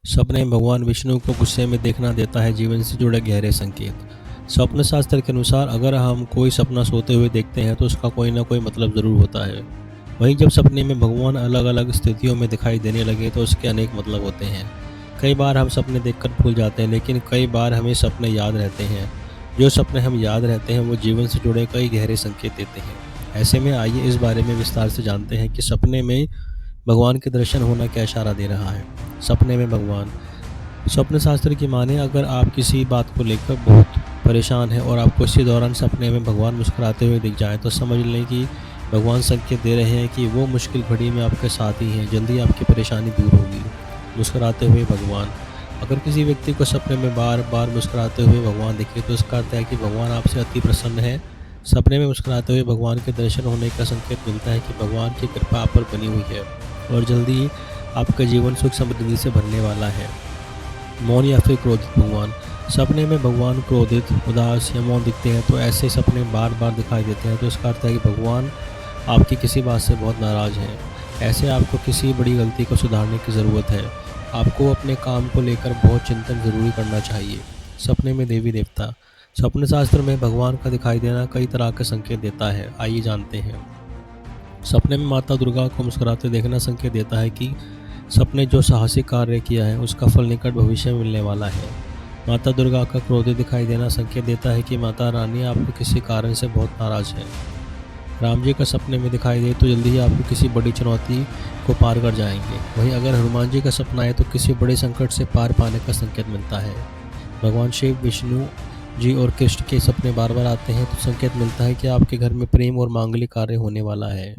सपने में भगवान विष्णु को गुस्से में देखना देता है जीवन से जुड़े गहरे संकेत। स्वप्न शास्त्र के अनुसार अगर हम कोई सपना सोते हुए देखते हैं तो उसका कोई ना कोई मतलब ज़रूर होता है। वहीं जब सपने में भगवान अलग अलग स्थितियों में दिखाई देने लगे तो उसके अनेक मतलब होते हैं। कई बार हम सपने देखकर भूल जाते हैं, लेकिन कई बार हमें सपने याद रहते हैं। जो सपने हम याद रहते हैं वो जीवन से जुड़े कई गहरे संकेत देते हैं। ऐसे में आइए इस बारे में विस्तार से जानते हैं कि सपने में भगवान के दर्शन होना क्या इशारा दे रहा है। सपने में भगवान। स्वप्न शास्त्र की माने अगर आप किसी बात को लेकर बहुत परेशान हैं और आपको इसी दौरान सपने में भगवान मुस्कुराते हुए दिख जाए तो समझ लें कि भगवान संकेत दे रहे हैं कि वो मुश्किल घड़ी में आपके साथ ही हैं, जल्दी आपकी परेशानी दूर होगी। मुस्कुराते हुए भगवान। अगर किसी व्यक्ति को सपने में बार बार मुस्कुराते हुए भगवान दिखे तो इसका अर्थ है कि भगवान आपसे अति प्रसन्न है। सपने में मुस्कुराते हुए भगवान के दर्शन होने का संकेत मिलता है कि भगवान की कृपा आप पर बनी हुई है और जल्दी ही आपका जीवन सुख समृद्धि से भरने वाला है। मौन या फिर क्रोधित भगवान। सपने में भगवान क्रोधित, उदास या मौन दिखते हैं तो ऐसे सपने बार बार दिखाई देते हैं तो इसका अर्थ है कि भगवान आपकी किसी बात से बहुत नाराज़ हैं। ऐसे आपको किसी बड़ी गलती को सुधारने की ज़रूरत है। आपको अपने काम को लेकर बहुत चिंतन ज़रूरी करना चाहिए। सपने में देवी देवता। स्वप्न शास्त्र में भगवान का दिखाई देना कई तरह के संकेत देता है, आइए जानते हैं। सपने में माता दुर्गा को मुस्कुराते देखना संकेत देता है कि सपने जो साहसिक कार्य किया है उसका फल निकट भविष्य में मिलने वाला है। माता दुर्गा का क्रोधित दिखाई देना संकेत देता है कि माता रानी आपको किसी कारण से बहुत नाराज है। राम जी का सपने में दिखाई दे तो जल्दी ही आपको किसी बड़ी चुनौती को पार कर जाएंगे। वहीं अगर हनुमान जी का सपना है तो किसी बड़े संकट से पार पाने का संकेत मिलता है। भगवान शिव, विष्णु जी और कृष्ण के सपने बार बार आते हैं तो संकेत मिलता है कि आपके घर में प्रेम और मांगलिक कार्य होने वाला है।